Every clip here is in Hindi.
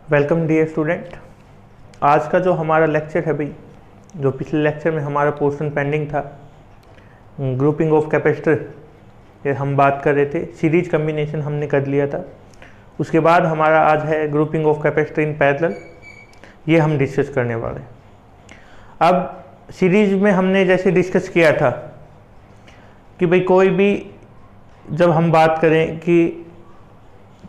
Welcome dear student. आज का जो हमारा लेक्चर है भाई, जो पिछले लेक्चर में हमारा पोर्शन पेंडिंग था, ग्रुपिंग ऑफ कैपेसिटर, ये हम बात कर रहे थे। सीरीज कम्बिनेशन हमने कर लिया था। उसके बाद हमारा आज है grouping of capacitor in parallel, ये हम डिस्कस करने वाले हैं। अब सीरीज में हमने जैसे डिस्कस किया था कि भाई कोई भी जब हम बात करें कि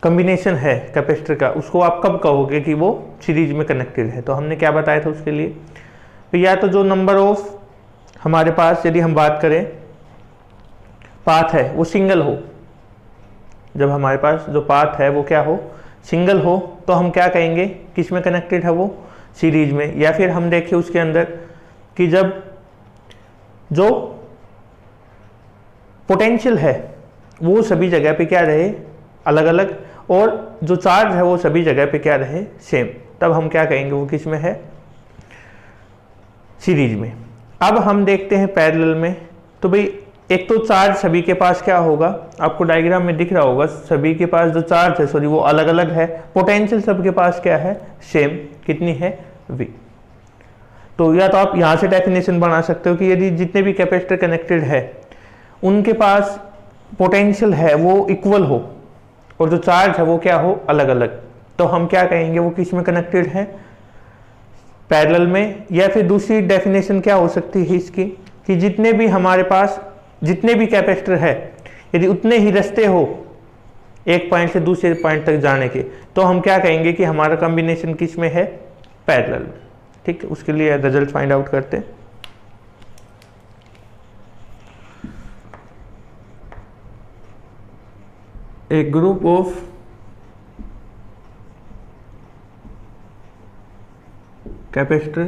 कम्बिनेशन है कैपेसिटर का, उसको आप कब कहोगे कि वो सीरीज में कनेक्टेड है। तो हमने क्या बताया था उसके लिए, तो या तो जो नंबर ऑफ हमारे पास, यदि हम बात करें पाथ है वो सिंगल हो, जब हमारे पास जो पाथ है वो क्या हो, सिंगल हो, तो हम क्या कहेंगे किस में कनेक्टेड है, वो सीरीज में। या फिर हम देखें उसके अंदर कि जब जो पोटेंशियल है वो सभी जगह पे क्या रहे, अलग अलग, और जो चार्ज है वो सभी जगह पे क्या रहे, सेम, तब हम क्या कहेंगे वो किस में है, सीरीज में। अब हम देखते हैं पैरेलल में। तो भाई एक तो चार्ज सभी के पास क्या होगा, आपको डायग्राम में दिख रहा होगा, सभी के पास जो चार्ज है सॉरी वो अलग अलग है। पोटेंशियल सबके पास क्या है, सेम, कितनी है, V। तो या तो आप यहां से डेफिनेशन बना सकते हो कि यदि जितने भी कैपेसिटर कनेक्टेड है उनके पास पोटेंशियल है वो इक्वल हो और जो चार्ज है वो क्या हो, अलग अलग, तो हम क्या कहेंगे वो किस में कनेक्टेड है, पैरेलल में। या फिर दूसरी डेफिनेशन क्या हो सकती है इसकी कि जितने भी हमारे पास जितने भी कैपेसिटर है, यदि उतने ही रास्ते हो एक पॉइंट से दूसरे पॉइंट तक जाने के, तो हम क्या कहेंगे कि हमारा कॉम्बिनेशन किस में है, पैरेलल में। ठीक है, उसके लिए रिजल्ट फाइंड आउट करते हैं। A group of capacitor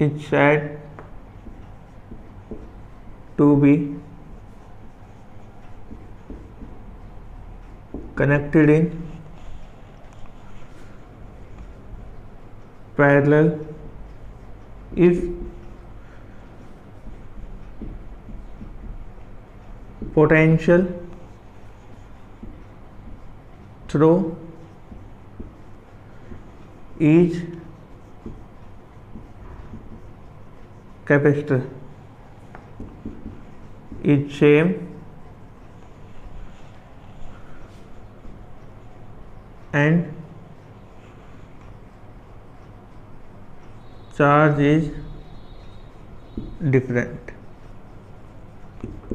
is said to be connected in parallel if potential through each capacitor is same and charge is different।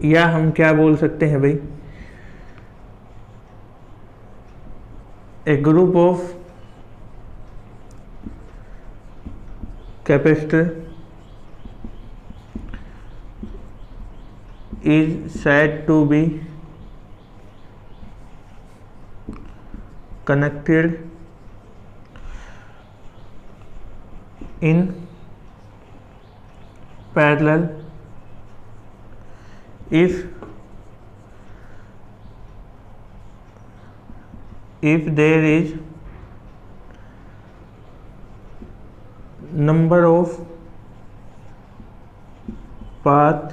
या हम क्या बोल सकते हैं भाई, a group of capacitor is said to be connected in parallel if there is number of path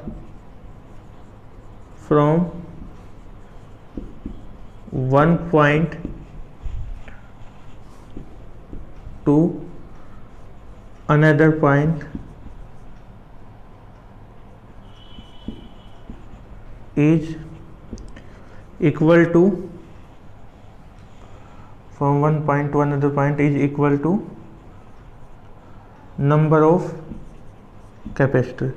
from one point to another point is equal to, from one point to another point is equal to number of capacitor,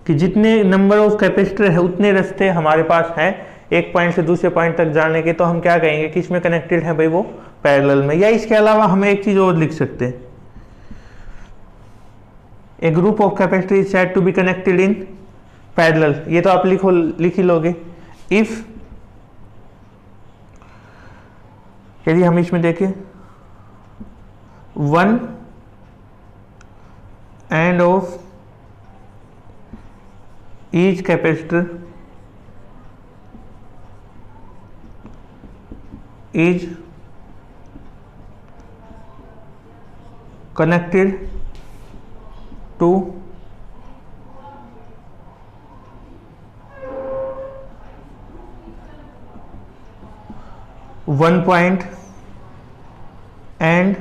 कि जितने नंबर ऑफ कैपेसिटर है उतने रास्ते हमारे पास हैं एक पॉइंट से दूसरे पॉइंट तक जाने के, तो हम क्या कहेंगे किस में कनेक्टेड है भाई, वो पैरेलल में। या इसके अलावा हम एक चीज और लिख सकते हैं, a group of capacitor is said to be connected in parallel. ये तो आप लिख ही लोगे। इफ, यदि हम इसमें देखें one end of each capacitor is connected to one point and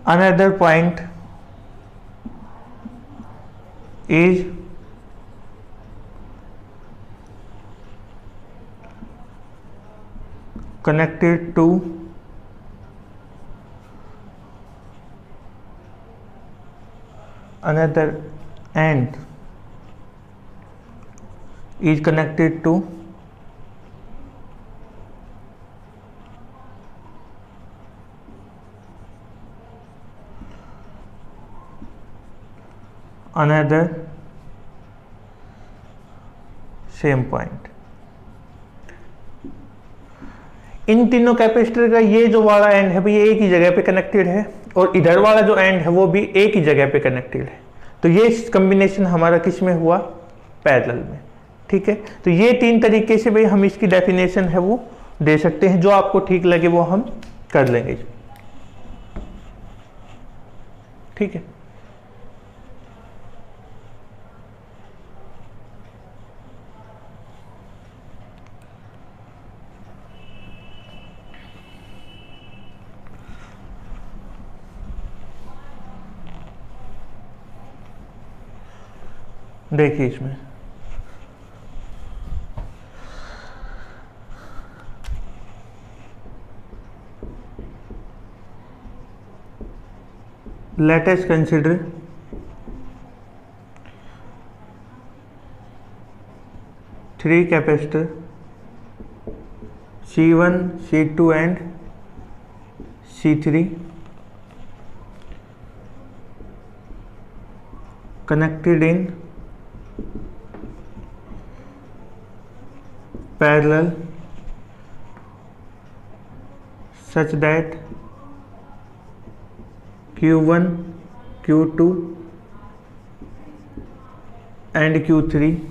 another point is connected to another end is connected to another same point। इन तीनों कैपेसिटर का ये जो वाला एंड है भाई ये एक ही जगह पे कनेक्टेड है और इधर वाला जो एंड है वो भी एक ही जगह पे कनेक्टेड है। तो ये कॉम्बिनेशन हमारा किस में हुआ, पैरेलल में। ठीक है, तो ये तीन तरीके से भाई हम इसकी डेफिनेशन है वो दे सकते हैं, जो आपको ठीक लगे वो हम कर लेंगे। ठीक है, देखिए इसमें let us consider three capacitor C1, C2 and C3 connected in parallel such that Q1, Q2 and Q3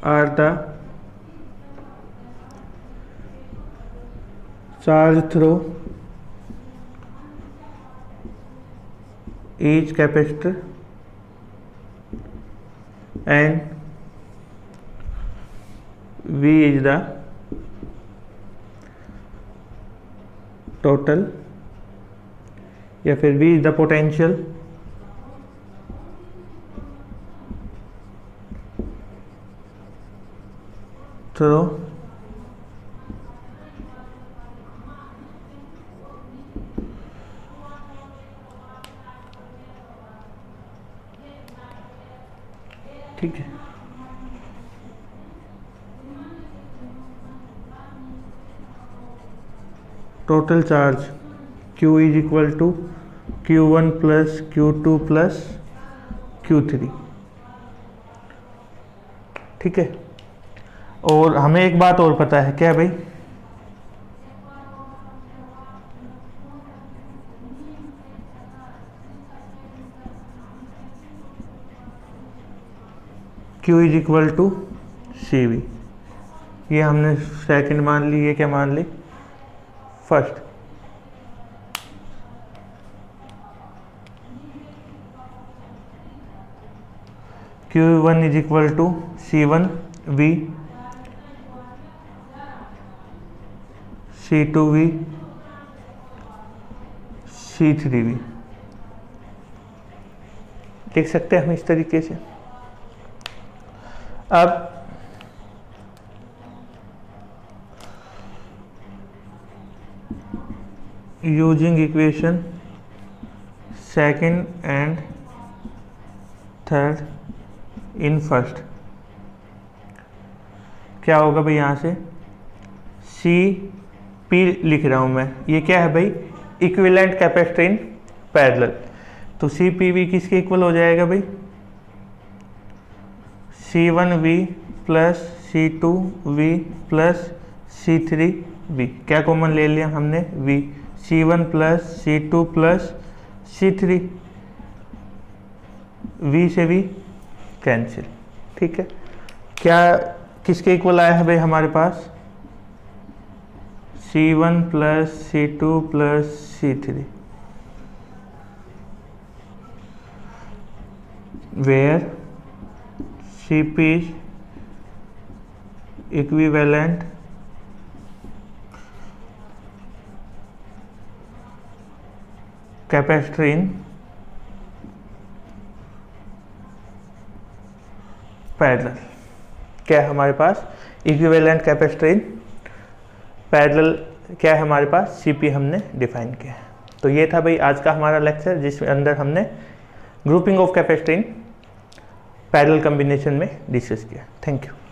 are the charge through each capacitor and V is the total या फिर V is the potential through ठीक है। Total charge Q is equal to Q1 plus Q2 plus Q3। ठीक है, और हमें एक बात और पता है, क्या भाई, Q is equal to CV। ये हमने सेकंड मान ली, ये क्या मान ली, first. Q1 is equal to C1 V, C2 V, C3 V। लिख सकते हैं हम इस तरीके से। अब using equation second and third in first, क्या होगा भाई, यहाँ से CP लिख रहा हूँ मैं, ये क्या है भाई, इक्विवेलेंट कैपेसिटर इन पैरेलल। तो CPV किसके इक्वल हो जाएगा भाई, C1V plus C2V plus C3V। क्या कॉमन ले लिया हमने, V। C1 plus C2 plus C3, V से V कैंसिल। ठीक है, क्या किसके इक्वल आया है भाई हमारे पास, C1 plus C2 plus C3, where CP is equivalent capacitor in parallel. क्या है हमारे पास? इक्विवेलेंट कैपेसिटर इन पैरेलल क्या है हमारे पास? सीपी हमने डिफाइन किया है। तो ये था भाई आज का हमारा लेक्चर, जिसमें अंदर हमने grouping of capacitor in parallel combination में डिस्कस किया। Thank you.